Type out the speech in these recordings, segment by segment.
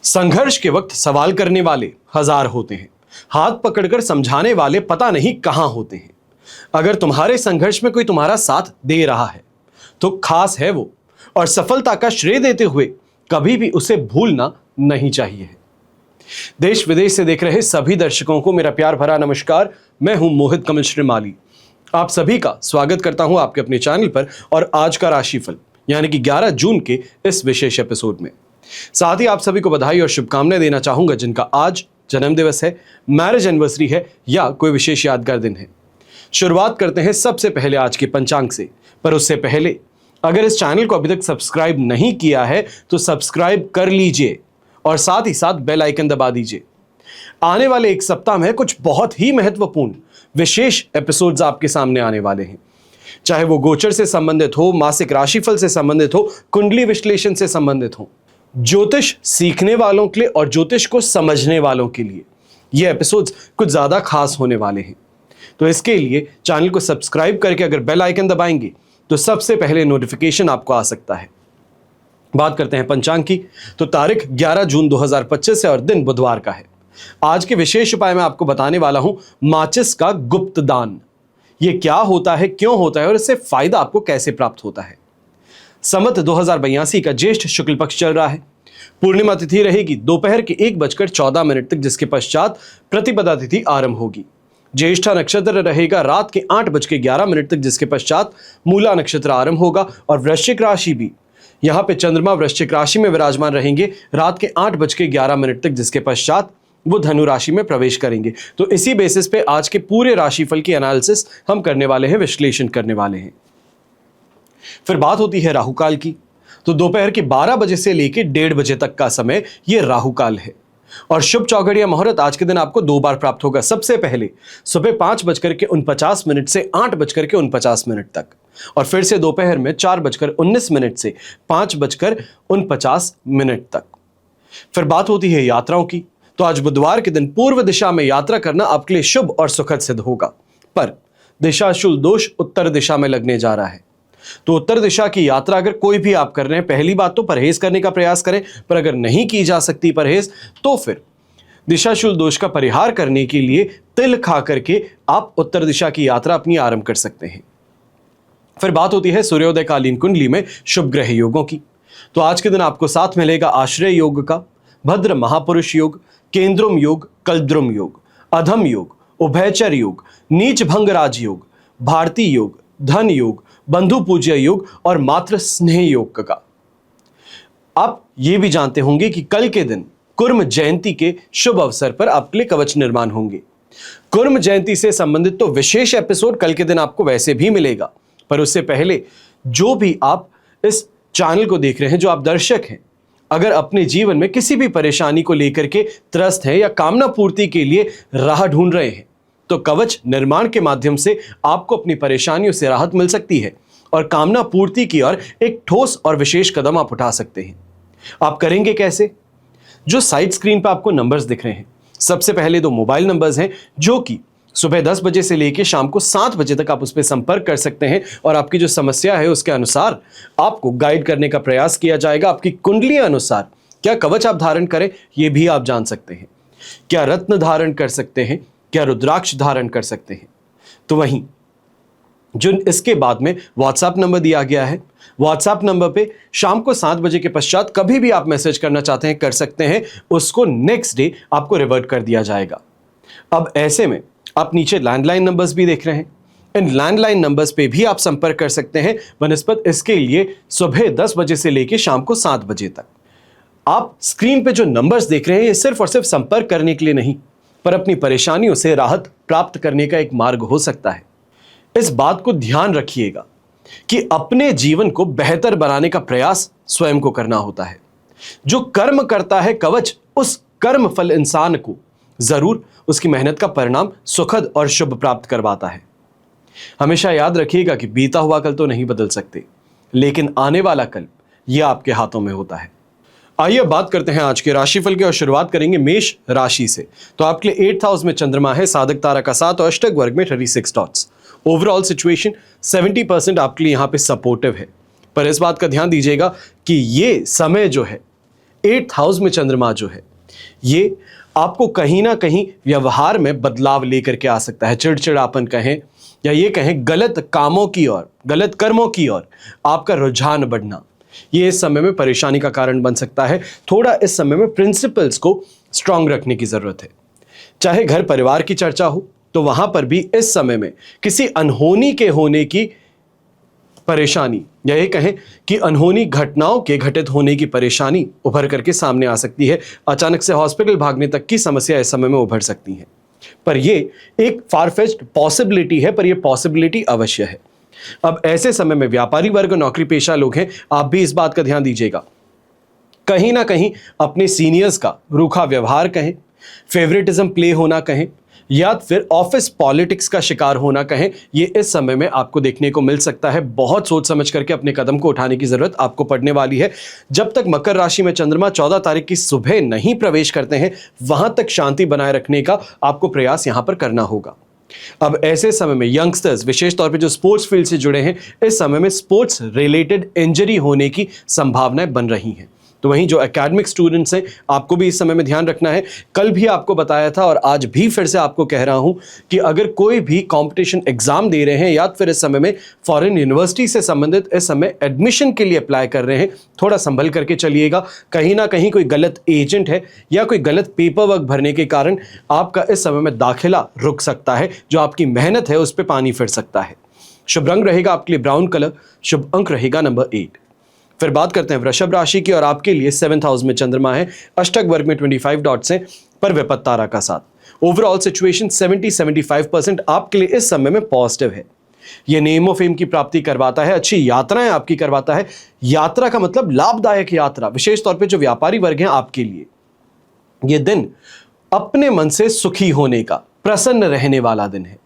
संघर्ष के वक्त सवाल करने वाले हजार होते हैं, हाथ पकड़कर समझाने वाले पता नहीं कहां होते हैं। अगर तुम्हारे संघर्ष में कोई तुम्हारा साथ दे रहा है तो खास है वो, और सफलता का श्रेय देते हुए कभी भी उसे भूलना नहीं चाहिए। देश विदेश से देख रहे सभी दर्शकों को मेरा प्यार भरा नमस्कार। मैं हूं मोहित कमल श्रीमाली। आप सभी का स्वागत करता हूं आपके अपने चैनल पर और आज का राशिफल यानी कि 11 जून के इस विशेष एपिसोड में। साथ ही आप सभी को बधाई और शुभकामनाएं देना चाहूंगा जिनका आज जन्म दिवस है, मैरिज एनिवर्सरी है या कोई विशेष यादगार दिन है। शुरुआत करते हैं सबसे पहले आज के पंचांग से, पर उससे पहले अगर इस चैनल को अभी तक सब्सक्राइब नहीं किया है तो सब्सक्राइब कर लीजिए और साथ ही साथ बेल आइकन दबा दीजिए। आने वाले एक सप्ताह में कुछ बहुत ही महत्वपूर्ण विशेष एपिसोड्स आपके सामने आने वाले हैं, चाहे वो गोचर से संबंधित हो, मासिक राशिफल से संबंधित हो, कुंडली विश्लेषण से संबंधित हो। ज्योतिष सीखने वालों के लिए और ज्योतिष को समझने वालों के लिए ये एपिसोड्स कुछ ज्यादा खास होने वाले हैं। तो इसके लिए चैनल को सब्सक्राइब करके अगर बेल आइकन दबाएंगे तो सबसे पहले नोटिफिकेशन आपको आ सकता है। बात करते हैं पंचांग की, तो तारीख 11 जून 2025 है और दिन बुधवार का है। आज के विशेष उपाय में आपको बताने वाला हूं माचिस का गुप्त दान। ये क्या होता है, क्यों होता है और इससे फायदा आपको कैसे प्राप्त होता है। संवत 2082 का ज्येष्ठ शुक्ल पक्ष चल रहा है। पूर्णिमा तिथि रहेगी दोपहर के 1:14 तक, जिसके पश्चात प्रतिपदा तिथि आरंभ होगी। ज्येष्ठा नक्षत्र रहेगा रात के 8:11 तक, जिसके पश्चात मूला नक्षत्र आरंभ होगा। और वृश्चिक राशि भी, यहां पे चंद्रमा वृश्चिक राशि में विराजमान रहेंगे रात के 8:11 तक, जिसके पश्चात वो धनु राशि में प्रवेश करेंगे। तो इसी बेसिस पे आज के पूरे राशिफल की एनालिसिस हम करने वाले हैं, विश्लेषण करने वाले हैं। फिर बात होती है राहुकाल की, तो दोपहर के 12 बजे से लेकर 1:30 बजे तक का समय ये राहुकाल है। और शुभ चौघड़ या मुहूर्त आज के दिन आपको 2 बार प्राप्त होगा। सबसे पहले सुबह 5:49 से 8:49 तक, और फिर से दोपहर में 4:19 से 5:49 तक। फिर बात होती है यात्राओं की, तो आज बुधवार के दिन पूर्व दिशा में यात्रा करना आपके लिए शुभ और सुखद सिद्ध होगा, पर दिशाशूल दोष उत्तर दिशा में लगने जा रहा है। तो उत्तर दिशा की यात्रा अगर कोई भी आप कर रहे हैं, पहली बात तो परहेज करने का प्रयास करें, पर अगर नहीं की जा सकती परहेज तो फिर दिशाशूल दोष का परिहार करने के लिए तिल खा करके आप उत्तर दिशा की यात्रा अपनी आरंभ कर सकते हैं। फिर बात होती है सूर्योदय कालीन कुंडली में शुभ ग्रह योगों की, तो आज के दिन आपको साथ मिलेगा आश्रय योग का, भद्र महापुरुष योग, केंद्रुम योग, कल्द्रुम योग, अधम योग, उभयचर योग, नीच भंग राज योग, भारती योग, धन योग, बंधु पूज्य योग और मातृ स्नेह योग का। आप ये भी जानते होंगे कि कल के दिन कुर्म जयंती के शुभ अवसर पर आपके लिए कवच निर्माण होंगे। कुर्म जयंती से संबंधित तो विशेष एपिसोड कल के दिन आपको वैसे भी मिलेगा, पर उससे पहले जो भी आप इस चैनल को देख रहे हैं, जो आप दर्शक हैं, अगर अपने जीवन में किसी भी परेशानी को लेकर के त्रस्त हैं या कामना पूर्ति के लिए राह ढूंढ रहे हैं, तो कवच निर्माण के माध्यम से आपको अपनी परेशानियों से राहत मिल सकती है और कामना पूर्ति की ओर एक ठोस और विशेष कदम आप उठा सकते हैं। आप करेंगे कैसे? जो साइड स्क्रीन पर आपको नंबर्स दिख रहे हैं, सबसे पहले 2 मोबाइल नंबर्स हैं जो कि सुबह 10 बजे से लेकर शाम को 7 बजे तक आप उस पर संपर्क कर सकते हैं और आपकी जो समस्या है उसके अनुसार आपको गाइड करने का प्रयास किया जाएगा। आपकी कुंडली अनुसार क्या कवच आप धारण करें ये भी आप जान सकते हैं, क्या रत्न धारण कर सकते हैं, क्या रुद्राक्ष धारण कर सकते हैं। तो वहीं जो इसके बाद में व्हाट्सएप नंबर दिया गया है, व्हाट्सएप नंबर पे शाम को 7 बजे के पश्चात कभी भी आप मैसेज करना चाहते हैं कर सकते हैं, उसको नेक्स्ट डे आपको रिवर्ट कर दिया जाएगा। अब ऐसे में आप नीचे लैंडलाइन नंबर्स भी देख रहे हैं, इन लैंडलाइन नंबर्स पे भी आप संपर्क कर सकते हैं बनस्पत इसके लिए सुबह 10 बजे से लेकर शाम को 7 बजे तक। आप स्क्रीन पे जो नंबर्स देख रहे हैं ये सिर्फ और सिर्फ संपर्क करने के लिए नहीं, पर अपनी परेशानियों से राहत प्राप्त करने का एक मार्ग हो सकता है। इस बात को ध्यान रखिएगा कि अपने जीवन को बेहतर बनाने का प्रयास स्वयं को करना होता है। जो कर्म करता है कवच, उस कर्म फल इंसान को जरूर उसकी मेहनत का परिणाम सुखद और शुभ प्राप्त करवाता है। हमेशा याद रखिएगा कि बीता हुआ कल तो नहीं बदल सकते, लेकिन आने वाला कल यह आपके हाथों में होता है। आइए बात करते हैं आज के राशिफल की और शुरुआत करेंगे मेष राशि से। तो आपके लिए 8th हाउस में चंद्रमा है, साधक तारा का 7 और अष्टक वर्ग में 36 डॉट्स। ओवरऑल सिचुएशन 70% आपके लिए यहाँ पे सपोर्टिव है, पर इस बात का ध्यान दीजिएगा कि ये समय जो है 8th हाउस में चंद्रमा जो है ये आपको कहीं ना कहीं व्यवहार में बदलाव लेकर के आ सकता है। चिड़चिड़ापन कहें या ये कहें गलत कामों की ओर, गलत कर्मों की ओर आपका रुझान बढ़ना, ये इस समय में परेशानी का कारण बन सकता है। थोड़ा इस समय में प्रिंसिपल्स को स्ट्रांग रखने की जरूरत है। चाहे घर परिवार की चर्चा हो तो वहां पर भी इस समय में किसी अनहोनी के होने की परेशानी या ये कहें कि अनहोनी घटनाओं के घटित होने की परेशानी उभर करके सामने आ सकती है। अचानक से हॉस्पिटल भागने तक की समस्या इस समय में उभर सकती है। पर ये एक फारफेच्ड पॉसिबिलिटी है, पर ये पॉसिबिलिटी अवश्य है। अब ऐसे समय में व्यापारी वर्ग, नौकरी पेशा लोग हैं, आप भी इस बात का ध्यान दीजिएगा। कहीं ना कहीं अपने सीनियर्स का रूखा व्यवहार कहें, फेवरेटिज्म प्ले होना कहें, या फिर ऑफिस पॉलिटिक्स का शिकार होना कहें, ये इस समय में आपको देखने को मिल सकता है। बहुत सोच समझ करके अपने कदम को उठाने की जरूरत आपको पड़ने वाली है। जब तक मकर राशि में चंद्रमा 14 तारीख की सुबह नहीं प्रवेश करते हैं, वहां तक शांति बनाए रखने का आपको प्रयास यहां पर करना होगा। अब ऐसे समय में यंगस्टर्स, विशेष तौर पे जो स्पोर्ट्स फील्ड से जुड़े हैं, इस समय में स्पोर्ट्स रिलेटेड इंजरी होने की संभावनाएं बन रही हैं। तो वहीं जो एकेडमिक स्टूडेंट्स हैं, आपको भी इस समय में ध्यान रखना है। कल भी आपको बताया था और आज भी फिर से आपको कह रहा हूं कि अगर कोई भी कंपटीशन एग्जाम दे रहे हैं या फिर इस समय में फॉरेन यूनिवर्सिटी से संबंधित इस समय एडमिशन के लिए अप्लाई कर रहे हैं, थोड़ा संभल करके चलिएगा। कहीं ना कहीं कोई गलत एजेंट है या कोई गलत पेपर वर्क भरने के कारण आपका इस समय में दाखिला रुक सकता है। जो आपकी मेहनत है उस पर पानी फिर सकता है। शुभ रंग रहेगा आपके लिए ब्राउन कलर, शुभ अंक रहेगा नंबर 8। फिर बात करते हैं वृषभ राशि की और आपके लिए 7th हाउस में चंद्रमा है, अष्टक वर्ग में 25 डॉट्स हैं, पर विपत्त तारा का साथ। ओवरऑल सिचुएशन 70-75% आपके लिए इस समय में पॉजिटिव है। यह नेम ऑफ फेम की प्राप्ति करवाता है, अच्छी यात्राएं आपकी करवाता है। यात्रा का मतलब लाभदायक यात्रा, विशेष तौर पे जो व्यापारी वर्ग हैं आपके लिए यह दिन अपने मन से सुखी होने का, प्रसन्न रहने वाला दिन है।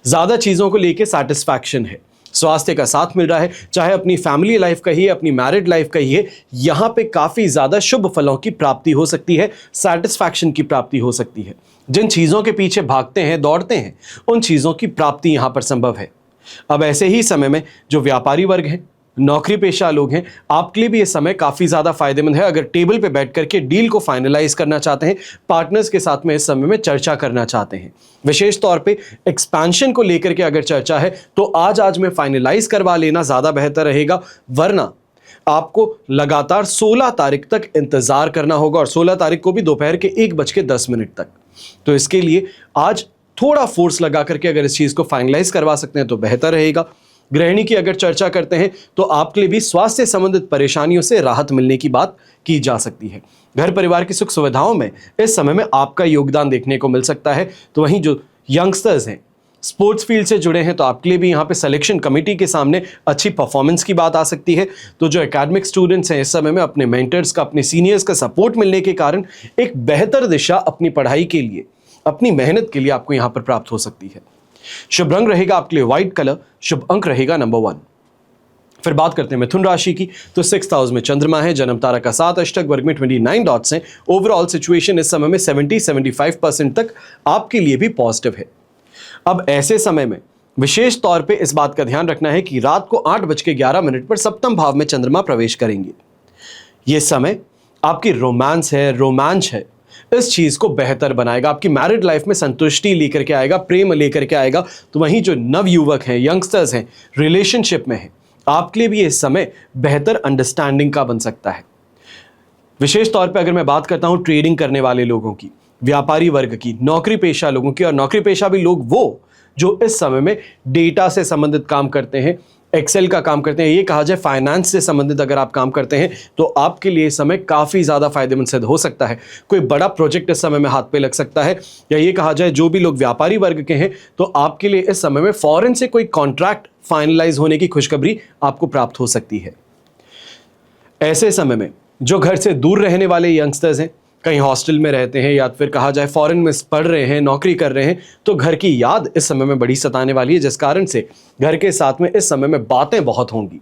ज्यादा चीजों को लेकर सैटिस्फैक्शन है, स्वास्थ्य का साथ मिल रहा है। चाहे अपनी फैमिली लाइफ कहिए, अपनी मैरिड लाइफ कहिए, यहां पे काफी ज्यादा शुभ फलों की प्राप्ति हो सकती है, सैटिस्फैक्शन की प्राप्ति हो सकती है। जिन चीजों के पीछे भागते हैं, दौड़ते हैं, उन चीजों की प्राप्ति यहां पर संभव है। अब ऐसे ही समय में जो व्यापारी वर्ग हैं, नौकरी पेशा लोग हैं, आपके लिए भी ये समय काफी ज्यादा फायदेमंद है। अगर टेबल पे बैठ करके डील को फाइनलाइज करना चाहते हैं, पार्टनर्स के साथ में इस समय में चर्चा करना चाहते हैं, विशेष तौर पे एक्सपेंशन को लेकर के अगर चर्चा है तो आज में फाइनलाइज करवा लेना ज्यादा बेहतर रहेगा। वरना आपको लगातार 16 तारीख तक इंतजार करना होगा, और 16 तारीख को भी दोपहर के 1:10 तक। तो इसके लिए आज थोड़ा फोर्स लगा करके अगर इस चीज को फाइनलाइज करवा सकते हैं तो बेहतर रहेगा। गृहिणी की अगर चर्चा करते हैं तो आपके लिए भी स्वास्थ्य संबंधित परेशानियों से राहत मिलने की बात की जा सकती है। घर परिवार की सुख सुविधाओं में इस समय में आपका योगदान देखने को मिल सकता है। तो वहीं जो यंगस्टर्स हैं, स्पोर्ट्स फील्ड से जुड़े हैं, तो आपके लिए भी यहाँ पे सिलेक्शन कमेटी के सामने अच्छी परफॉर्मेंस की बात आ सकती है। तो जो एकेडमिक स्टूडेंट्स हैं, इस समय में अपने मेंटर्स का, अपने सीनियर्स का सपोर्ट मिलने के कारण एक बेहतर दिशा अपनी पढ़ाई के लिए, अपनी मेहनत के लिए आपको यहाँ पर प्राप्त हो सकती है। शुभ रंग रहेगा आपके लिए व्हाइट कलर, शुभ अंक रहेगा नंबर 1। फिर बात करते हैं मिथुन राशि की। तो 6th हाउस में चंद्रमा है, जन्म तारा का 7, अष्टक वर्ग में 29 डॉट्स हैं। ओवरऑल सिचुएशन इस समय में 70-75% तक आपके लिए भी पॉजिटिव है। अब ऐसे समय में विशेष तौर पे इस बात का ध्यान रखना है कि रात को 8:11 पर सप्तम भाव में चंद्रमा प्रवेश करेंगे। यह समय आपकी रोमांस है, रोमांच है, इस चीज को बेहतर बनाएगा, आपकी मैरिड लाइफ में संतुष्टि लेकर के आएगा, प्रेम लेकर के आएगा। तो वहीं जो नव युवक हैं, यंगस्टर्स हैं, रिलेशनशिप में हैं, आपके लिए भी इस समय बेहतर अंडरस्टैंडिंग का बन सकता है। विशेष तौर पे अगर मैं बात करता हूं ट्रेडिंग करने वाले लोगों की, व्यापारी वर्ग की, नौकरी पेशा लोगों की, और नौकरी पेशा भी लोग वो जो इस समय में डेटा से संबंधित काम करते हैं, एक्सेल का काम करते हैं, ये कहा जाए फाइनेंस से संबंधित अगर आप काम करते हैं तो आपके लिए समय काफ़ी ज़्यादा फायदेमंद सिद्ध हो सकता है। कोई बड़ा प्रोजेक्ट इस समय में हाथ पे लग सकता है, या ये कहा जाए जो भी लोग व्यापारी वर्ग के हैं तो आपके लिए इस समय में फॉरेन से कोई कॉन्ट्रैक्ट फाइनलाइज होने की खुशखबरी आपको प्राप्त हो सकती है। ऐसे समय में जो घर से दूर रहने वाले यंगस्टर्स हैं, कहीं हॉस्टल में रहते हैं या फिर कहा जाए फॉरेन में पढ़ रहे हैं, नौकरी कर रहे हैं, तो घर की याद इस समय में बड़ी सताने वाली है, जिस कारण से घर के साथ में इस समय में बातें बहुत होंगी।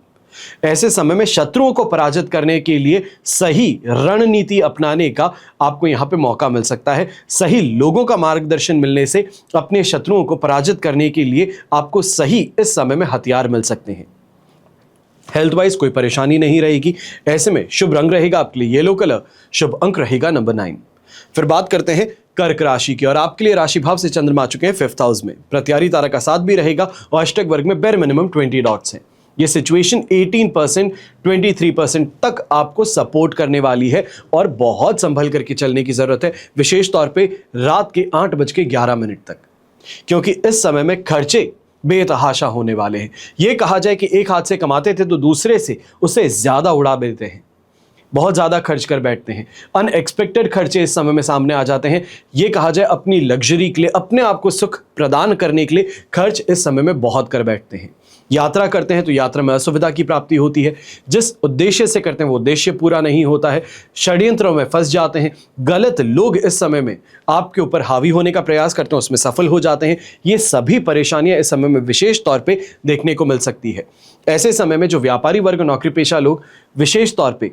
ऐसे समय में शत्रुओं को पराजित करने के लिए सही रणनीति अपनाने का आपको यहाँ पे मौका मिल सकता है। सही लोगों का मार्गदर्शन मिलने से अपने शत्रुओं को पराजित करने के लिए आपको सही इस समय में हथियार मिल सकते हैं। हेल्थ वाइज कोई परेशानी नहीं रहेगी। ऐसे में शुभ रंग रहेगा आपके लिए येलो कलर, शुभ अंक रहेगा नंबर 9। फिर बात करते हैं कर्क राशि की, और आपके लिए राशि भाव से चंद्रमा आ चुके हैं 5th हाउस में। प्रत्यारी तारा का साथ भी रहेगा और अष्टक वर्ग में बेर मिनिमम 20 डॉट्स हैं। ये सिचुएशन 18% 23% तक आपको सपोर्ट करने वाली है और बहुत संभल करके चलने की जरूरत है, विशेष तौर पे रात के 8:11 तक, क्योंकि इस समय में खर्चे बेतहाशा होने वाले हैं। यह कहा जाए कि एक हाथ से कमाते थे तो दूसरे से उसे ज्यादा उड़ा देते हैं, बहुत ज्यादा खर्च कर बैठते हैं। अनएक्सपेक्टेड खर्चे इस समय में सामने आ जाते हैं। यह कहा जाए अपनी लग्जरी के लिए, अपने आप को सुख प्रदान करने के लिए खर्च इस समय में बहुत कर बैठते हैं। यात्रा करते हैं तो यात्रा में असुविधा की प्राप्ति होती है। जिस उद्देश्य से करते हैं वो उद्देश्य पूरा नहीं होता है। षड्यंत्रों में फंस जाते हैं। गलत लोग इस समय में आपके ऊपर हावी होने का प्रयास करते हैं, उसमें सफल हो जाते हैं। ये सभी परेशानियां इस समय में विशेष तौर पे देखने को मिल सकती है। ऐसे समय में जो व्यापारी वर्ग, नौकरी पेशा लोग, विशेष तौर पे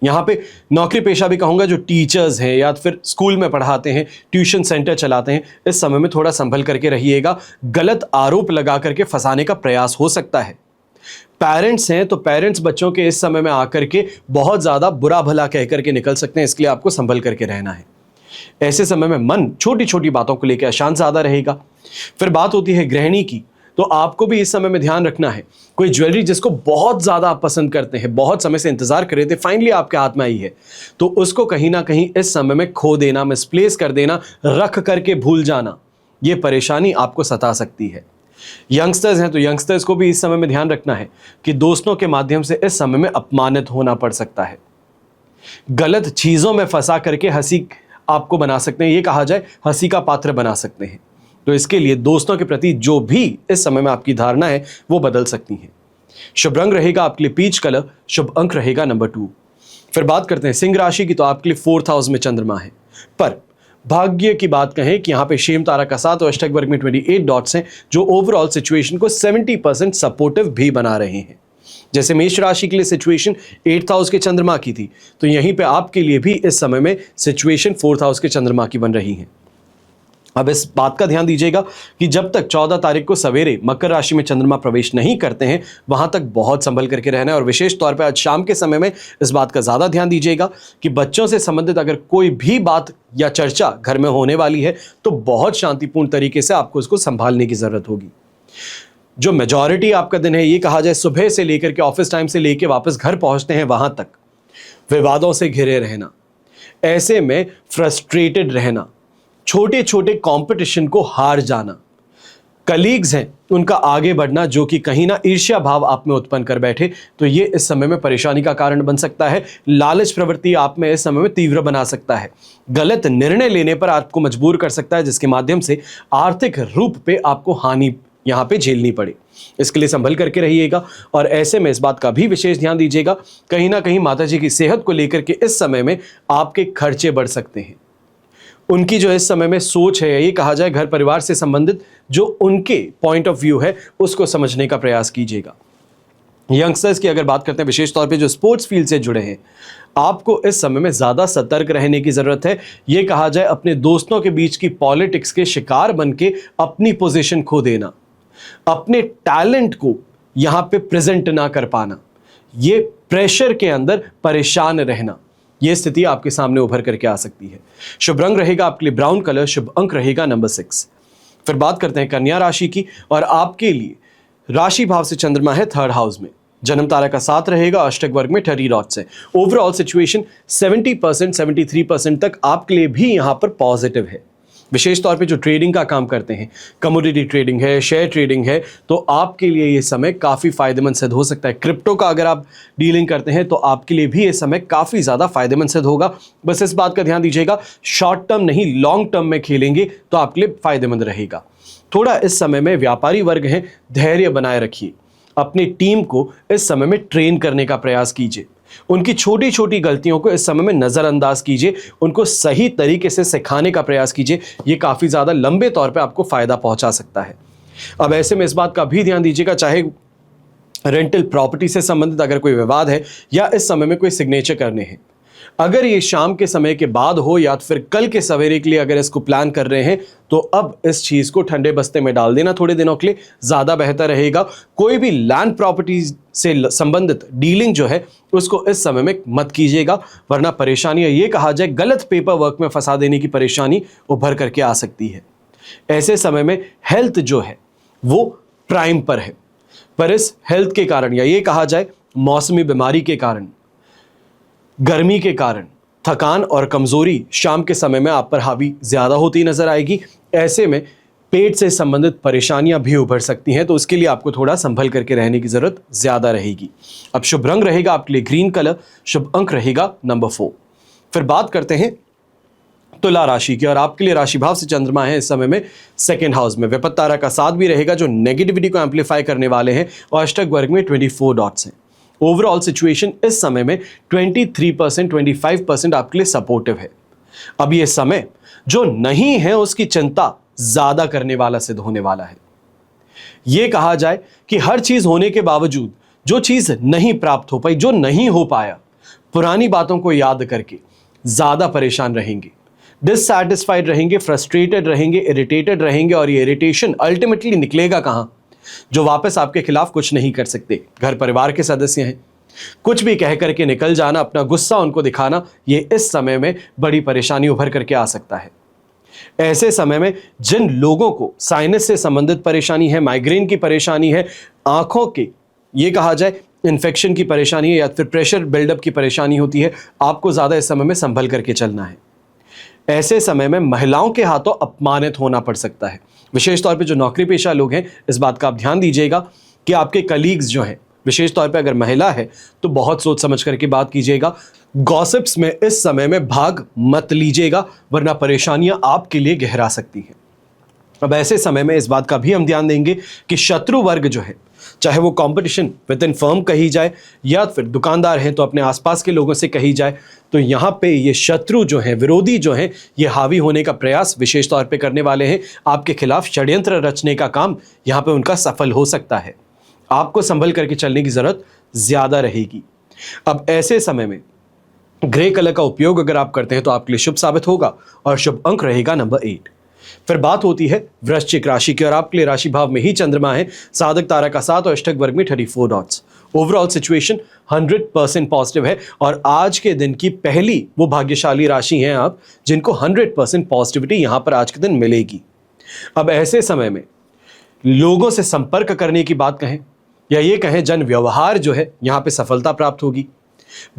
यहाँ पे नौकरी पेशा भी कहूँगा, जो टीचर्स हैं या फिर स्कूल में पढ़ाते हैं, ट्यूशन सेंटर चलाते हैं, इस समय में थोड़ा संभल करके रहिएगा। गलत आरोप लगा करके फंसाने का प्रयास हो सकता है। पेरेंट्स हैं तो पेरेंट्स बच्चों के इस समय में आकर के बहुत ज़्यादा बुरा भला कह करके निकल सकते हैं, इसके लिए आपको संभल करके रहना है। ऐसे समय में मन छोटी छोटी बातों को लेकर अशांत ज़्यादा रहेगा। फिर बात होती है गृहिणी की, तो आपको भी इस समय में ध्यान रखना है। कोई ज्वेलरी जिसको बहुत ज़्यादा आप पसंद करते हैं, बहुत समय से इंतजार कर रहे थे, फाइनली आपके हाथ में आई है, तो उसको कहीं ना कहीं इस समय में खो देना, मिसप्लेस कर देना, रख करके भूल जाना, ये परेशानी आपको सता सकती है। यंगस्टर्स हैं तो यंगस्टर्स को भी इस समय में ध्यान रखना है कि दोस्तों के माध्यम से इस समय में अपमानित होना पड़ सकता है। गलत चीज़ों में फंसा करके हंसी आपको बना सकते हैं, ये कहा जाए हंसी का पात्र बना सकते हैं। तो इसके लिए दोस्तों के प्रति जो भी इस समय में आपकी धारणा है वो बदल सकती है। शुभ रंग रहेगा आपके लिए पीच कलर, शुभ अंक रहेगा नंबर 2। फिर बात करते हैं सिंह राशि की, तो आपके लिए 4th हाउस में चंद्रमा है। पर भाग्य की बात कहें कि यहाँ पे शेम तारा का साथ और अष्टक वर्ग में 28 डॉट्स हैं, जो ओवरऑल सिचुएशन को 70% सपोर्टिव भी बना रहे हैं। जैसे मेष राशि के लिए सिचुएशन 8th हाउस के चंद्रमा की थी, तो यहीं पे आपके लिए भी इस समय में सिचुएशन 4th हाउस के चंद्रमा की बन रही है। अब इस बात का ध्यान दीजिएगा कि जब तक 14 तारीख को सवेरे मकर राशि में चंद्रमा प्रवेश नहीं करते हैं, वहां तक बहुत संभल करके रहना है। और विशेष तौर पर आज शाम के समय में इस बात का ज़्यादा ध्यान दीजिएगा कि बच्चों से संबंधित अगर कोई भी बात या चर्चा घर में होने वाली है तो बहुत शांतिपूर्ण तरीके से आपको उसको संभालने की ज़रूरत होगी। जो मेजॉरिटी आपका दिन है, ये कहा जाए सुबह से लेकर के ऑफिस टाइम से लेकर वापस घर पहुँचते हैं, वहाँ तक विवादों से घिरे रहना, ऐसे में फ्रस्ट्रेटेड रहना, छोटे छोटे कंपटीशन को हार जाना, कलीग्स हैं उनका आगे बढ़ना जो कि कहीं ना ईर्ष्या भाव आप में उत्पन्न कर बैठे, तो ये इस समय में परेशानी का कारण बन सकता है। लालच प्रवृत्ति आप में इस समय में तीव्र बना सकता है। गलत निर्णय लेने पर आपको मजबूर कर सकता है, जिसके माध्यम से आर्थिक रूप पे आपको हानि यहाँ पे झेलनी पड़े। इसके लिए संभल करके रहिएगा। और ऐसे में इस बात का भी विशेष ध्यान दीजिएगा, कहीं ना कहीं माता जी की सेहत को लेकर के इस समय में आपके खर्चे बढ़ सकते हैं। उनकी जो इस समय में सोच है, ये कहा जाए घर परिवार से संबंधित जो उनके पॉइंट ऑफ व्यू है उसको समझने का प्रयास कीजिएगा। यंगस्टर्स की अगर बात करते हैं, विशेष तौर पे जो स्पोर्ट्स फील्ड से जुड़े हैं, आपको इस समय में ज़्यादा सतर्क रहने की ज़रूरत है। ये कहा जाए अपने दोस्तों के बीच की पॉलिटिक्स के शिकार बन के अपनी पोजीशन खो देना, अपने टैलेंट को यहाँ पे प्रेजेंट ना कर पाना, ये प्रेशर के अंदर परेशान रहना, यह स्थिति आपके सामने उभर करके आ सकती है। शुभ रंग रहेगा आपके लिए ब्राउन कलर, शुभ अंक रहेगा नंबर 6। फिर बात करते हैं कन्या राशि की, और आपके लिए राशि भाव से चंद्रमा है 3rd हाउस में। जन्म तारा का साथ रहेगा, अष्टक वर्ग में 30 डॉट्स है। ओवरऑल सिचुएशन 70% 73% तक आपके लिए भी यहां पर पॉजिटिव है। विशेष तौर पे जो ट्रेडिंग का काम करते हैं, कमोडिटी ट्रेडिंग है, शेयर ट्रेडिंग है, तो आपके लिए ये समय काफ़ी फायदेमंद सिद्ध हो सकता है। क्रिप्टो का अगर आप डीलिंग करते हैं तो आपके लिए भी ये समय काफ़ी ज़्यादा फायदेमंद सिद्ध होगा। बस इस बात का ध्यान दीजिएगा, शॉर्ट टर्म नहीं लॉन्ग टर्म में खेलेंगे तो आपके लिए फायदेमंद रहेगा। थोड़ा इस समय में व्यापारी वर्ग हैं, धैर्य बनाए रखिए। अपनी टीम को इस समय में ट्रेन करने का प्रयास कीजिए। उनकी छोटी छोटी गलतियों को इस समय में नज़रअंदाज कीजिए, उनको सही तरीके से सिखाने का प्रयास कीजिए। ये काफ़ी ज़्यादा लंबे तौर पे आपको फ़ायदा पहुंचा सकता है। अब ऐसे में इस बात का भी ध्यान दीजिएगा, चाहे रेंटल प्रॉपर्टी से संबंधित अगर कोई विवाद है या इस समय में कोई सिग्नेचर करने हैं, अगर ये शाम के समय के बाद हो या फिर कल के सवेरे के लिए अगर इसको प्लान कर रहे हैं तो अब इस चीज को ठंडे बस्ते में डाल देना थोड़े दिनों के लिए ज्यादा बेहतर रहेगा। कोई भी लैंड प्रॉपर्टीज से संबंधित डीलिंग जो है उसको इस समय में मत कीजिएगा, वरना परेशानियां, ये कहा जाए गलत पेपर वर्क में फंसा देने की परेशानी उभर करके आ सकती है। ऐसे समय में हेल्थ जो है वो प्राइम पर है, पर इस हेल्थ के कारण या ये कहा जाए मौसमी बीमारी के कारण, गर्मी के कारण थकान और कमजोरी शाम के समय में आप पर हावी ज्यादा होती नजर आएगी। ऐसे में पेट से संबंधित परेशानियां भी उभर सकती हैं, तो उसके लिए आपको थोड़ा संभल करके रहने की जरूरत ज्यादा रहेगी। अब शुभ रंग रहेगा आपके लिए ग्रीन कलर, शुभ अंक रहेगा नंबर 4। फिर बात करते हैं तुला राशि की, और आपके लिए राशि भाव से चंद्रमा है इस समय में सेकंड हाउस में। विपत्त तारा का साथ भी रहेगा जो नेगेटिविटी को एम्पलीफाई करने वाले हैं, और अष्टक वर्ग में 24 डॉट्स हैं। ओवरऑल सिचुएशन इस समय में 23% 25% आपके लिए सपोर्टिव है। अब ये समय जो नहीं है उसकी चिंता ज्यादा करने वाला सिद्ध होने वाला है। यह कहा जाए कि हर चीज होने के बावजूद जो चीज नहीं प्राप्त हो पाई, जो नहीं हो पाया, पुरानी बातों को याद करके ज्यादा परेशान रहेंगे, डिससैटिस्फाइड रहेंगे, फ्रस्ट्रेटेड रहेंगे, इरिटेटेड रहेंगे, और ये इरिटेशन अल्टीमेटली निकलेगा कहां? जो वापस आपके खिलाफ कुछ नहीं कर सकते, घर परिवार के सदस्य हैं, कुछ भी कह करके निकल जाना, अपना गुस्सा उनको दिखाना, ये इस समय में बड़ी परेशानी उभर करके आ सकता है। ऐसे समय में जिन लोगों को साइनस से संबंधित परेशानी है, माइग्रेन की परेशानी है, आंखों के ये कहा जाए इन्फेक्शन की परेशानी है, या फिर प्रेशर बिल्डअप की परेशानी होती है, आपको ज्यादा इस समय में संभल करके चलना है। ऐसे समय में महिलाओं के हाथों अपमानित होना पड़ सकता है। विशेष तौर पे जो नौकरी पेशा लोग हैं, इस बात का आप ध्यान दीजिएगा कि आपके कलीग्स जो हैं, विशेष तौर पे अगर महिला है तो बहुत सोच समझ करके बात कीजिएगा। गॉसिप्स में इस समय में भाग मत लीजिएगा, वरना परेशानियां आपके लिए गहरा सकती हैं। अब ऐसे समय में इस बात का भी हम ध्यान देंगे कि शत्रु वर्ग जो है, चाहे वो कंपटीशन विद इन फर्म कही जाए या फिर दुकानदार हैं तो अपने आसपास के लोगों से कही जाए, तो यहाँ पे ये शत्रु जो हैं, विरोधी जो हैं, ये हावी होने का प्रयास विशेष तौर पे करने वाले हैं। आपके खिलाफ षड्यंत्र रचने का काम यहाँ पे उनका सफल हो सकता है। आपको संभल करके चलने की जरूरत ज्यादा रहेगी। अब ऐसे समय में ग्रे कलर का उपयोग अगर आप करते हैं तो आपके लिए शुभ साबित होगा, और शुभ अंक रहेगा नंबर 8। फिर बात होती है वृश्चिक राशि की, और आपके लिए राशि भाव में ही चंद्रमा है, साधक तारा का साथ, और अष्टक वर्ग में 34 डॉट्स। ओवरऑल सिचुएशन 100% पॉजिटिव है, और आज के दिन की पहली वो भाग्यशाली राशि हैं आप जिनको 100% पॉजिटिविटी यहां पर आज के दिन मिलेगी। अब ऐसे समय में लोगों से संपर्क करने की बात कहें या ये कहें जन व्यवहार जो है, यहां पे सफलता प्राप्त होगी।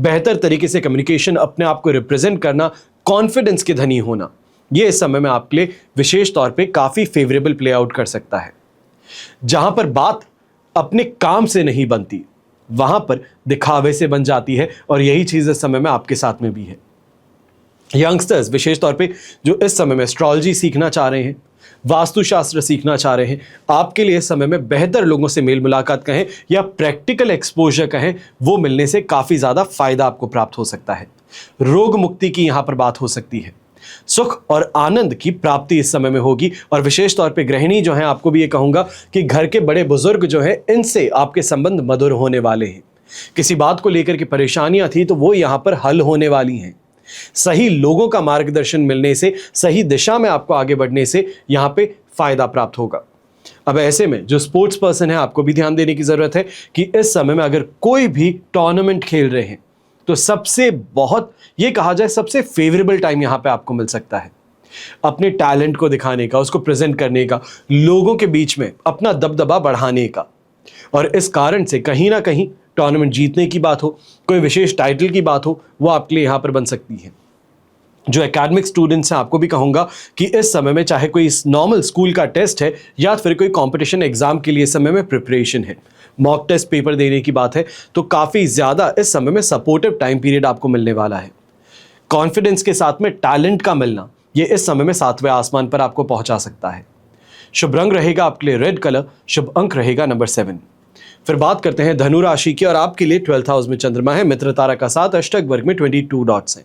बेहतर तरीके से कम्युनिकेशन, अपने आप को रिप्रेजेंट करना, कॉन्फिडेंस के धनी होना, ये इस समय में आपके लिए विशेष तौर पे काफी फेवरेबल प्ले आउट कर सकता है। जहां पर बात अपने काम से नहीं बनती, वहां पर दिखावे से बन जाती है, और यही चीज इस समय में आपके साथ में भी है। यंगस्टर्स विशेष तौर पे जो इस समय में एस्ट्रोलॉजी सीखना चाह रहे हैं, वास्तुशास्त्र सीखना चाह रहे हैं, आपके लिए इस समय में बेहतर लोगों से मेल मुलाकात कहें या प्रैक्टिकल एक्सपोजर कहें, वो मिलने से काफी ज्यादा फायदा आपको प्राप्त हो सकता है। रोग मुक्ति की यहां पर बात हो सकती है। सुख और आनंद की प्राप्ति इस समय में होगी, और विशेष तौर पे गृहिणी जो है, आपको भी ये कहूंगा कि घर के बड़े बुजुर्ग जो है, इनसे आपके संबंध मधुर होने वाले हैं। किसी बात को लेकर के परेशानियां थी तो वो यहां पर हल होने वाली हैं। सही लोगों का मार्गदर्शन मिलने से, सही दिशा में आपको आगे बढ़ने से यहां पे फायदा प्राप्त होगा। अब ऐसे में जो स्पोर्ट्स पर्सन है, आपको भी ध्यान देने की जरूरत है कि इस समय में अगर कोई भी टूर्नामेंट खेल रहे हैं तो सबसे बहुत ये कहा जाए सबसे फेवरेबल टाइम यहां पे आपको मिल सकता है अपने टैलेंट को दिखाने का, उसको प्रेजेंट करने का, लोगों के बीच में अपना दबदबा बढ़ाने का। और इस कारण से कहीं ना कहीं टूर्नामेंट जीतने की बात हो, कोई विशेष टाइटल की बात हो, वो आपके लिए यहां पर बन सकती है। जो एकेडमिक स्टूडेंट्स हैं, आपको भी कहूंगा कि इस समय में चाहे कोई नॉर्मल स्कूल का टेस्ट है या फिर कोई कंपटीशन एग्जाम के लिए इस समय में प्रिपरेशन है, मॉक टेस्ट पेपर देने की बात है, तो काफी ज्यादा इस समय में सपोर्टिव टाइम पीरियड आपको मिलने वाला है। कॉन्फिडेंस के साथ में टैलेंट का मिलना, ये इस समय में 7वें आसमान पर आपको पहुंचा सकता है। शुभ रंग रहेगा आपके लिए रेड कलर, शुभ अंक रहेगा नंबर 7। फिर बात करते हैं धनु राशि की, और आपके लिए 12th हाउस में चंद्रमा है, मित्र तारा का साथ, अष्टक वर्ग में 22 डॉट्स हैं।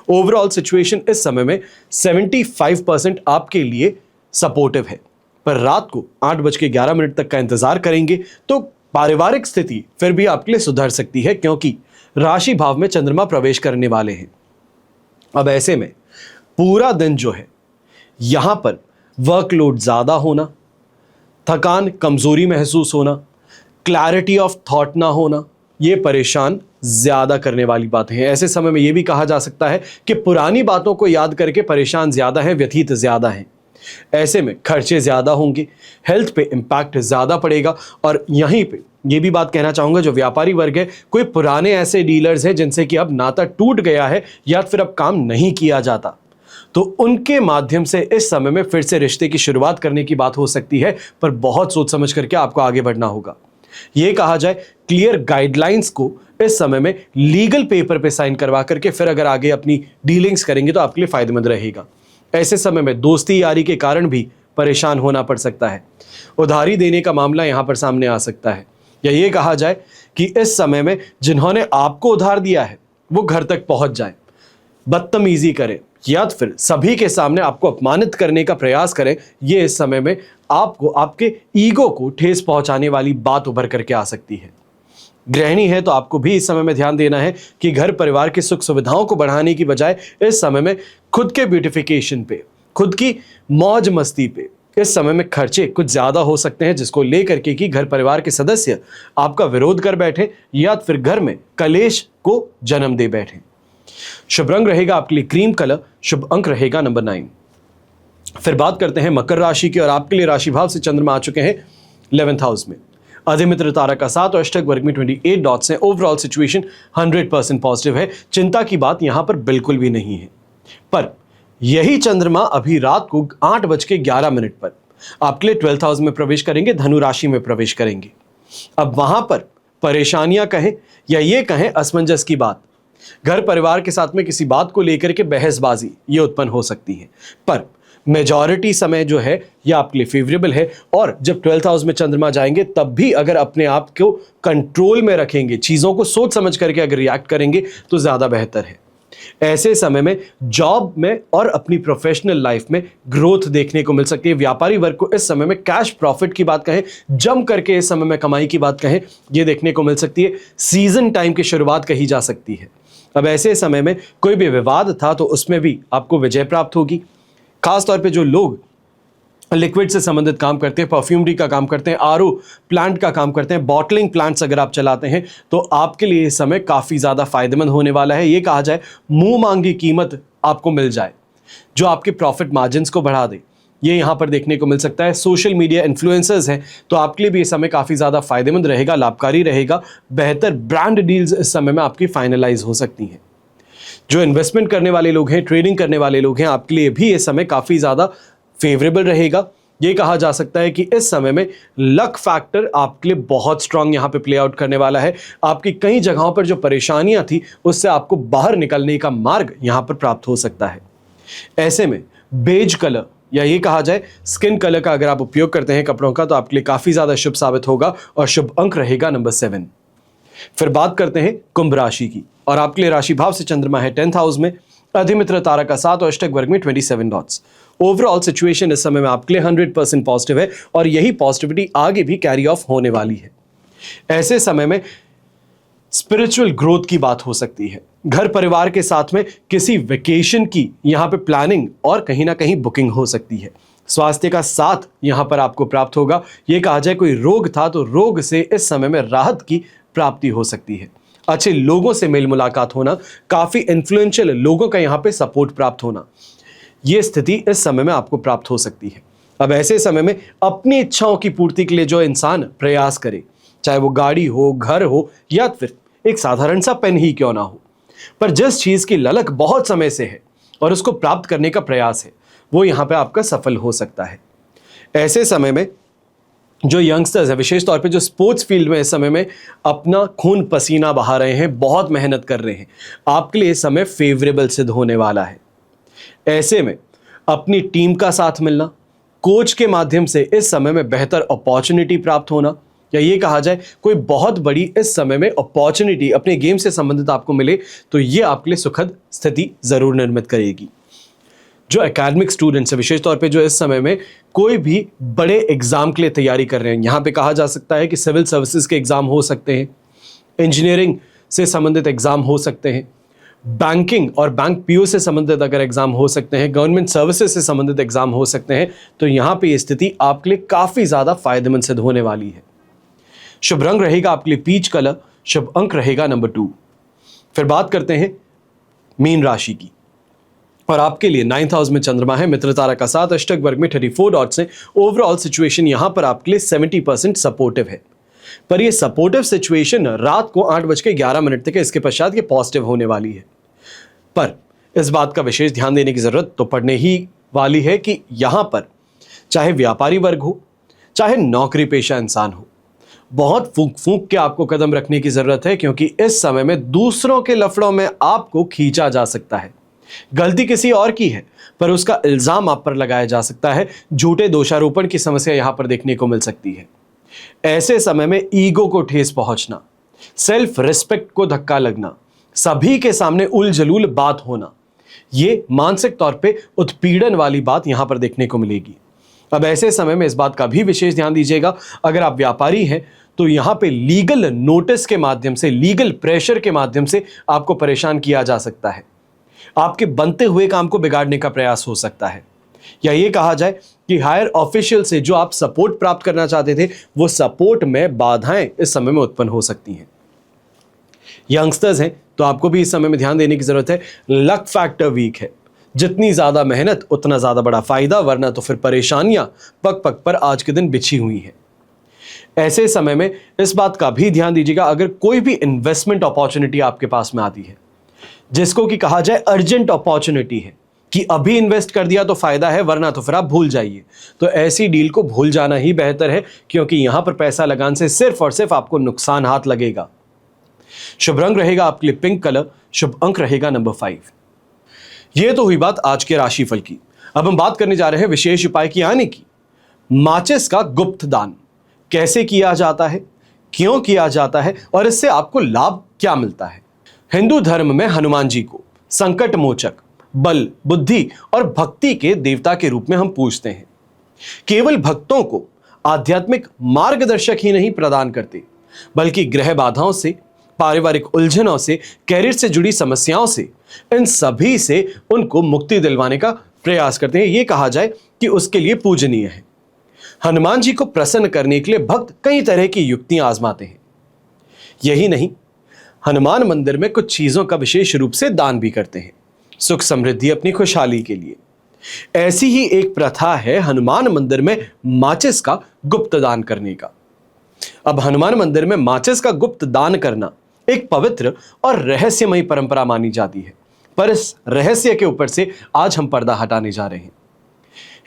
ओवरऑल सिचुएशन इस समय में 75% आपके लिए सपोर्टिव है, पर रात को 8:11 तक का इंतजार करेंगे तो पारिवारिक स्थिति फिर भी आपके लिए सुधर सकती है, क्योंकि राशि भाव में चंद्रमा प्रवेश करने वाले हैं। अब ऐसे में पूरा दिन जो है यहां पर वर्कलोड ज्यादा होना, थकान कमजोरी महसूस होना, क्लैरिटी ऑफ थॉट ना होना, ये परेशान ज्यादा करने वाली बातें हैं। ऐसे समय में यह भी कहा जा सकता है कि पुरानी बातों को याद करके परेशान ज्यादा हैं, व्यथित ज्यादा हैं। ऐसे में खर्चे ज्यादा होंगे, हेल्थ पे इंपैक्ट ज्यादा पड़ेगा। और यहीं पे ये भी बात कहना चाहूंगा, जो व्यापारी वर्ग है, कोई पुराने ऐसे डीलर्स हैं जिनसे कि अब नाता टूट गया है या फिर अब काम नहीं किया जाता, तो उनके माध्यम से इस समय में फिर से रिश्ते की शुरुआत करने की बात हो सकती है। पर बहुत सोच समझ करके आपको आगे बढ़ना होगा। यह कहा जाए क्लियर गाइडलाइंस को इस समय में लीगल पेपर पे साइन करवा करके फिर अगर आगे अपनी डीलिंग्स करेंगे तो आपके लिए फायदेमंद रहेगा। ऐसे समय में दोस्ती यारी के कारण भी परेशान होना पड़ सकता है। उधारी देने का मामला यहां पर सामने आ सकता है, या ये कहा जाए कि इस समय में जिन्होंने आपको उधार दिया है वो घर तक पहुंच जाए, बदतमीजी करें या फिर सभी के सामने आपको अपमानित करने का प्रयास करें, ये इस समय में आपको आपके ईगो को ठेस पहुंचाने वाली बात उभर करके आ सकती है। गृहिणी है तो आपको भी इस समय में ध्यान देना है कि घर परिवार की सुख सुविधाओं को बढ़ाने की बजाय इस समय में खुद के ब्यूटिफिकेशन पे, खुद की मौज मस्ती पे इस समय में खर्चे कुछ ज्यादा हो सकते हैं, जिसको लेकर के कि घर परिवार के सदस्य आपका विरोध कर बैठे या फिर घर में कलेश को जन्म दे बैठे। शुभ रंग रहेगा आपके लिए क्रीम कलर, शुभ अंक रहेगा नंबर 9। फिर बात करते हैं मकर राशि की, और आपके लिए राशि भाव से चंद्रमा आ चुके हैं 11th हाउस में। अधिमित्र तारा का 7 और अष्टक वर्ग में 28 डॉट्स हैं। ओवरऑल सिचुएशन 100% पॉजिटिव है, चिंता की बात यहां पर बिल्कुल भी नहीं है। पर यही चंद्रमा अभी रात को 8:11 पर आपके लिए 12th हाउस में प्रवेश करेंगे, धनु राशि में प्रवेश करेंगे। अब वहां पर परेशानियां कहें या ये कहें असमंजस की बात, घर परिवार के साथ में किसी बात को लेकर के बहसबाजी ये उत्पन्न हो सकती है। पर मेजॉरिटी समय जो है यह आपके लिए फेवरेबल है, और जब 12th हाउस में चंद्रमा जाएंगे तब भी अगर अपने आप को कंट्रोल में रखेंगे, चीजों को सोच समझ करके अगर रिएक्ट करेंगे तो ज्यादा बेहतर है। ऐसे समय में जॉब में और अपनी प्रोफेशनल लाइफ में ग्रोथ देखने को मिल सकती है। व्यापारी वर्ग को इस समय में कैश प्रॉफिट की बात कहें, जम करके इस समय में कमाई की बात कहें, यह देखने को मिल सकती है। सीजन टाइम की शुरुआत कही जा सकती है। अब ऐसे समय में कोई भी विवाद था तो उसमें भी आपको विजय प्राप्त होगी। खासतौर पे जो लोग लिक्विड से संबंधित काम करते हैं, परफ्यूमरी का काम करते हैं, आरओ प्लांट का काम करते हैं, बॉटलिंग प्लांट्स अगर आप चलाते हैं तो आपके लिए इस समय काफ़ी ज़्यादा फायदेमंद होने वाला है। ये कहा जाए मुंह मांगी कीमत आपको मिल जाए जो आपके प्रॉफिट मार्जिन्स को बढ़ा दे, ये यहाँ पर देखने को मिल सकता है। सोशल मीडिया इन्फ्लुएंसर्स हैं तो आपके लिए भी इस समय काफ़ी ज़्यादा फायदेमंद रहेगा, लाभकारी रहेगा। बेहतर ब्रांड डील्स इस समय में आपकी फाइनलाइज हो सकती हैं। जो इन्वेस्टमेंट करने वाले लोग हैं, ट्रेडिंग करने वाले लोग हैं, आपके लिए भी इस समय काफ़ी ज़्यादा फेवरेबल रहेगा। ये कहा जा सकता है कि इस समय में लक फैक्टर आपके लिए बहुत स्ट्रांग यहाँ पे प्ले आउट करने वाला है। आपकी कई जगहों पर जो परेशानियां थी उससे आपको बाहर निकलने का मार्ग यहाँ पर प्राप्त हो सकता है। ऐसे में बेज कलर या ये कहा जाए स्किन कलर का अगर आप उपयोग करते हैं कपड़ों का तो आपके लिए काफ़ी ज़्यादा शुभ साबित होगा, और शुभ अंक रहेगा नंबर 7। फिर बात करते हैं कुंभ राशि की, और आपके लिए राशि भाव से चंद्रमा है 10th हाउस में। अधिमित्र तारा का 7 और अष्टक वर्ग में 27 डॉट्स। ओवरऑल सिचुएशन इस समय में आपके लिए 100% पॉजिटिव है, और यही पॉजिटिविटी आगे भी कैरी ऑफ होने वाली है। ऐसे समय में स्पिरिचुअल ग्रोथ की बात हो सकती है। घर परिवार के साथ में किसी वेकेशन की यहाँ पे प्लानिंग और कहीं ना कहीं बुकिंग हो सकती है। स्वास्थ्य का साथ यहाँ पर आपको प्राप्त होगा। ये कहा जाए कोई रोग था तो रोग से इस समय में राहत की प्राप्ति हो सकती है। अच्छे लोगों से मेल मुलाकात होना, काफी इन्फ्लुएंशियल लोगों का यहाँ पे सपोर्ट प्राप्त होना, ये स्थिति इस समय में आपको प्राप्त हो सकती है। अब ऐसे समय में अपनी इच्छाओं की पूर्ति के लिए जो इंसान प्रयास करे, चाहे वो गाड़ी हो, घर हो या फिर एक साधारण सा पेन ही क्यों ना हो, पर जिस चीज की ललक बहुत समय से है और उसको प्राप्त करने का प्रयास है, वो यहाँ पे आपका सफल हो सकता है। ऐसे समय में जो यंगस्टर्स है, विशेष तौर पे जो स्पोर्ट्स फील्ड में इस समय में अपना खून पसीना बहा रहे हैं, बहुत मेहनत कर रहे हैं, आपके लिए इस समय फेवरेबल सिद्ध होने वाला है। ऐसे में अपनी टीम का साथ मिलना, कोच के माध्यम से इस समय में बेहतर अपॉर्चुनिटी प्राप्त होना, या ये कहा जाए कोई बहुत बड़ी इस समय में अपॉर्चुनिटी अपने गेम से संबंधित आपको मिले तो ये आपके लिए सुखद स्थिति जरूर निर्मित करेगी। जो एकेडमिक स्टूडेंट्स है, विशेष तौर पे जो इस समय में कोई भी बड़े एग्जाम के लिए तैयारी कर रहे हैं, यहाँ पे कहा जा सकता है कि सिविल सर्विसेज के एग्जाम हो सकते हैं, इंजीनियरिंग से संबंधित एग्जाम हो सकते हैं, बैंकिंग और बैंक पीओ से संबंधित अगर एग्जाम हो सकते हैं, गवर्नमेंट सर्विसेज से संबंधित एग्जाम हो सकते हैं, तो यहां पे ये स्थिति आपके लिए काफी ज्यादा फायदेमंद सिद्ध होने वाली है। शुभ रंग रहेगा आपके लिए पीच कलर, शुभ अंक रहेगा नंबर 2। फिर बात करते हैं मीन राशि की, और आपके लिए 9th हाउस में चंद्रमा है, मित्र तारा का साथ, अष्टक वर्ग में 34 डॉट्स है। ओवरऑल सिचुएशन यहां पर आपके लिए 70% सपोर्टिव है, पर यह सपोर्टिव सिचुएशन रात को 8:11 तक है, इसके पश्चात ये पॉजिटिव होने वाली है। पर इस बात का विशेष ध्यान देने की जरूरत तो पड़ने ही वाली है कि यहां पर चाहे व्यापारी वर्ग हो, चाहे नौकरी पेशा इंसान हो, बहुत फूंक फूंक के आपको कदम रखने की जरूरत है, क्योंकि इस समय में दूसरों के लफड़ों में आपको खींचा जा सकता है। गलती किसी और की है, पर उसका इल्जाम आप पर लगाया जा सकता है। झूठे दोषारोपण की समस्या यहां पर देखने को मिल सकती है। ऐसे समय में ईगो को ठेस पहुंचना, सेल्फ रिस्पेक्ट को धक्का लगना, सभी के सामने उलझलूल बात होना, ये मानसिक तौर पे उत्पीड़न वाली बात यहां पर देखने को मिलेगी। अब ऐसे समय में इस बात का भी विशेष ध्यान दीजिएगा, अगर आप व्यापारी हैं तो यहां पे लीगल नोटिस के माध्यम से, लीगल प्रेशर के माध्यम से आपको परेशान किया जा सकता है। आपके बनते हुए काम को बिगाड़ने का प्रयास हो सकता है, या ये कहा जाए कि हायर ऑफिशियल से जो आप सपोर्ट प्राप्त करना चाहते थे, वो सपोर्ट में बाधाएं इस समय में उत्पन्न हो सकती हैं। यंगस्टर्स हैं तो आपको भी इस समय में ध्यान देने की जरूरत है। लक फैक्टर वीक है, जितनी ज्यादा मेहनत उतना ज्यादा बड़ा फायदा, वरना तो फिर परेशानियां पग पग पर आज के दिन बिछी हुई हैं। ऐसे समय में इस बात का भी ध्यान दीजिएगा, अगर कोई भी इन्वेस्टमेंट अपॉर्चुनिटी आपके पास में आती है, जिसको कि कहा जाए अर्जेंट अपॉर्चुनिटी है कि अभी इन्वेस्ट कर दिया तो फायदा है, वरना तो फिर आप भूल जाइए, तो ऐसी डील को भूल जाना ही बेहतर है, क्योंकि यहां पर पैसा लगाने से सिर्फ और सिर्फ आपको नुकसान हाथ लगेगा। शुभ रंग रहेगा आपके लिए पिंक कलर, शुभ अंक रहेगा नंबर 5। यह तो हुई बात आज के राशिफल की। अब हम बात करने जा रहे हैं विशेष उपाय की, यानी कि माचिस का गुप्त दान कैसे किया जाता है, क्यों किया जाता है, और इससे आपको लाभ क्या मिलता है। हिंदू धर्म में हनुमान जी को संकट मोचक, बल, बुद्धि और भक्ति के देवता के रूप में हम पूजते हैं। केवल भक्तों को आध्यात्मिक मार्गदर्शक ही नहीं प्रदान करते, बल्कि ग्रह बाधाओं से, पारिवारिक उलझनों से, कैरियर से जुड़ी समस्याओं से, इन सभी से उनको मुक्ति दिलवाने का प्रयास करते हैं। यह कहा जाए कि उसके लिए पूजनीय है। हनुमान जी को प्रसन्न करने के लिए भक्त कई तरह की युक्तियां आजमाते हैं। यही नहीं, हनुमान मंदिर में कुछ चीजों का विशेष रूप से दान भी करते हैं, सुख समृद्धि, अपनी खुशहाली के लिए। ऐसी ही एक प्रथा है हनुमान मंदिर में माचिस का गुप्त दान करने का। अब हनुमान मंदिर में माचिस का गुप्त दान करना एक पवित्र और रहस्यमयी परंपरा मानी जाती है, पर इस रहस्य के ऊपर से आज हम पर्दा हटाने जा रहे हैं।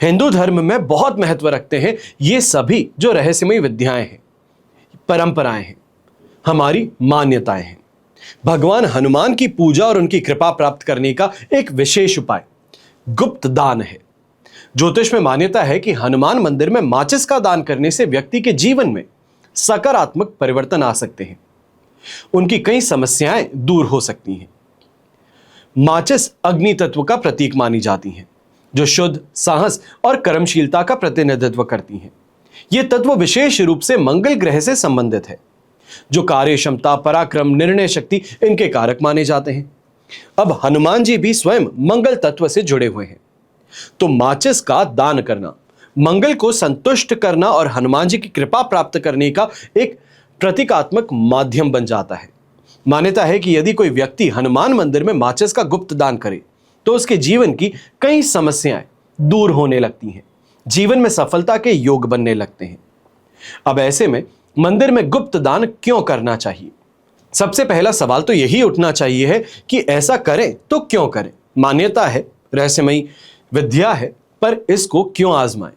हिंदू धर्म में बहुत महत्व रखते हैं ये सभी जो रहस्यमयी विद्याएं हैं, परंपराएं हैं, हमारी मान्यताएं हैं। भगवान हनुमान की पूजा और उनकी कृपा प्राप्त करने का एक विशेष उपाय गुप्त दान है। ज्योतिष में मान्यता है कि हनुमान मंदिर में माचिस का दान करने से व्यक्ति के जीवन में सकारात्मक परिवर्तन आ सकते हैं, उनकी कई समस्याएं दूर हो सकती हैं। माचिस अग्नि तत्व का प्रतीक मानी जाती है, जो शुद्ध, साहस और कर्मशीलता का प्रतिनिधित्व करती हैं। ये तत्व विशेष रूप से मंगल ग्रह से संबंधित है, जो कार्य क्षमता, पराक्रम, निर्णय शक्ति इनके कारक माने जाते हैं। अब हनुमान जी भी स्वयं मंगल तत्व से जुड़े हुए हैं, तो माचिस का दान करना मंगल को संतुष्ट करना और हनुमान जी की कृपा प्राप्त करने का एक प्रतीकात्मक माध्यम बन जाता है। मान्यता है कि यदि कोई व्यक्ति हनुमान मंदिर में माचिस का गुप्त दान करे तो उसके जीवन की कई समस्याएं दूर होने लगती हैं, जीवन में सफलता के योग बनने लगते हैं। अब ऐसे में मंदिर में गुप्त दान क्यों करना चाहिए? सबसे पहला सवाल तो यही उठना चाहिए है कि ऐसा करें तो क्यों करें। मान्यता है, रहस्यमयी विद्या है, पर इसको क्यों आजमाएं?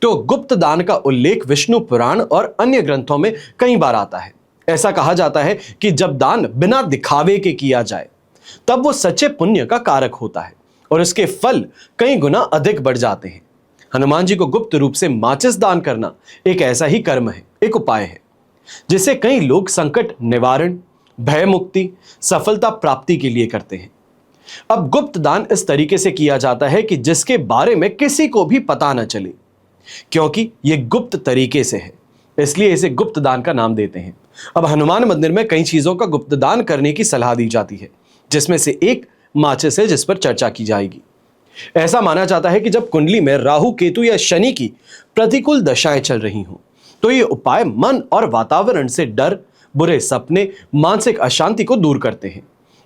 तो गुप्त दान का उल्लेख विष्णु पुराण और अन्य ग्रंथों में कई बार आता है। ऐसा कहा जाता है कि जब दान बिना दिखावे के किया जाए तब वो सच्चे पुण्य का कारक होता है और इसके फल कई गुना अधिक बढ़ जाते हैं। हनुमान जी को गुप्त रूप से माचिस दान करना एक ऐसा ही कर्म है, एक उपाय है, जिसे कई लोग संकट निवारण, भय मुक्ति, सफलता प्राप्ति के लिए करते हैं। अब गुप्त दान इस तरीके से किया जाता है कि जिसके बारे में किसी को भी पता न चले, क्योंकि यह गुप्त तरीके से है, इसलिए इसे गुप्त दान का नाम देते हैं। अब हनुमान मंदिर में कई चीजों का गुप्त दान करने की सलाह दी जाती है, जिसमें से एक माचिस है जिस पर चर्चा की जाएगी। ऐसा माना जाता है कि जब कुंडली में राहु, केतु या शनि की प्रतिकूल दशाएं चल रही हों तो ये उपाय मन और वातावरण से डर, बुरे सपने, मानसिक अशांति को दूर करते हैं।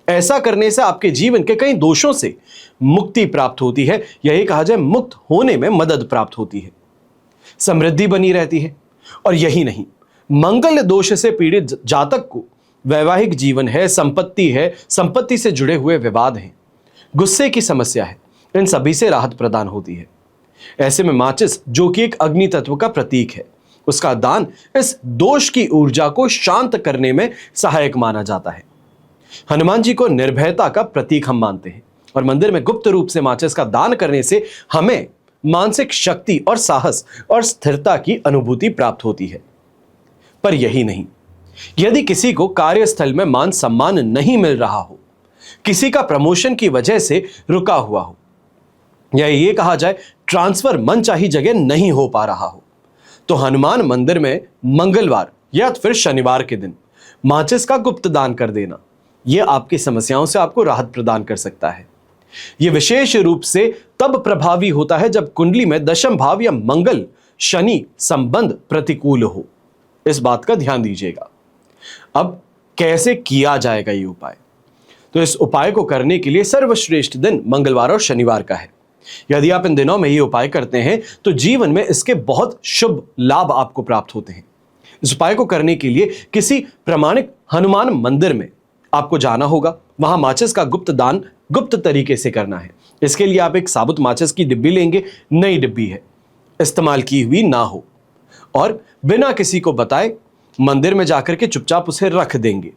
ऐसा करने से आपके जीवन के कई दोषों से मुक्ति प्राप्त होती है, यही कहा जाए मुक्त होने में मदद प्राप्त होती है, समृद्धि बनी रहती है। और यही नहीं, मंगल दोष से पीड़ित जातक को वैवाहिक जीवन है, संपत्ति से जुड़े हुए विवाद हैं, गुस्से की समस्या है, इन सभी से राहत प्रदान होती है। ऐसे में माचिस, जो कि एक अग्नि तत्व का प्रतीक है, उसका दान इस दोष की ऊर्जा को शांत करने में सहायक माना जाता है। हनुमान जी को निर्भयता का प्रतीक हम मानते हैं और मंदिर में गुप्त रूप से माचिस का दान करने से हमें मानसिक शक्ति और साहस और स्थिरता की अनुभूति प्राप्त होती है। पर यही नहीं, यदि किसी को कार्यस्थल में मान सम्मान नहीं मिल रहा हो, किसी का प्रमोशन की वजह से रुका हुआ हो, या ये कहा जाए ट्रांसफर मनचाही जगह नहीं हो पा रहा हो, तो हनुमान मंदिर में मंगलवार या फिर शनिवार के दिन माचिस का गुप्त दान कर देना, यह आपकी समस्याओं से आपको राहत प्रदान कर सकता है। यह विशेष रूप से तब प्रभावी होता है जब कुंडली में दशम भाव या मंगल शनि संबंध प्रतिकूल हो। इस बात का ध्यान दीजिएगा। अब कैसे किया जाएगा ये उपाय? तो इस उपाय को करने के लिए सर्वश्रेष्ठ दिन मंगलवार और शनिवार का है। यदि आप इन दिनों में ये उपाय करते हैं तो जीवन में इसके बहुत शुभ लाभ आपको प्राप्त होते हैं। इस उपाय को करने के लिए किसी प्रमाणिक हनुमान मंदिर में आपको जाना होगा। वहां माचिस का गुप्त दान गुप्त तरीके से करना है। इसके लिए आप एक साबुत माचिस की डिब्बी लेंगे, नई डिब्बी है, इस्तेमाल की हुई ना हो, और बिना किसी को बताए मंदिर में जाकर के चुपचाप उसे रख देंगे।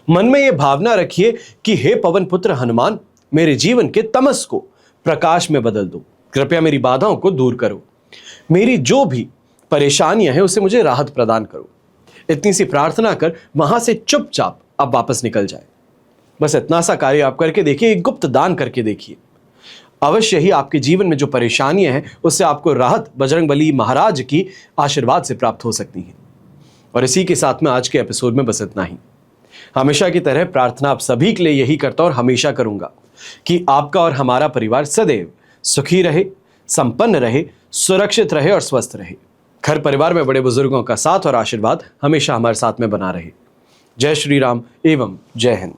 मन में यह भावना रखिए कि हे पवन पुत्र हनुमान, मेरे जीवन के तमस को प्रकाश में बदल दो, कृपया मेरी बाधाओं को दूर करो, मेरी जो भी परेशानियां हैं उसे मुझे राहत प्रदान करो। इतनी सी प्रार्थना कर वहां से चुपचाप आप वापस निकल जाए। बस इतना सा कार्य आप करके देखिए, एक गुप्त दान करके देखिए, अवश्य ही आपके जीवन में जो परेशानियां हैं उससे आपको राहत बजरंगबली महाराज की आशीर्वाद से प्राप्त हो सकती है। और इसी के साथ में आज के एपिसोड में बस इतना ही। हमेशा की तरह प्रार्थना आप सभी के लिए यही करता और हमेशा करूंगा कि आपका और हमारा परिवार सदैव सुखी रहे, संपन्न रहे, सुरक्षित रहे और स्वस्थ रहे। घर परिवार में बड़े बुजुर्गों का साथ और आशीर्वाद हमेशा हमारे साथ में बना रहे। जय श्री राम एवं जय हिंद।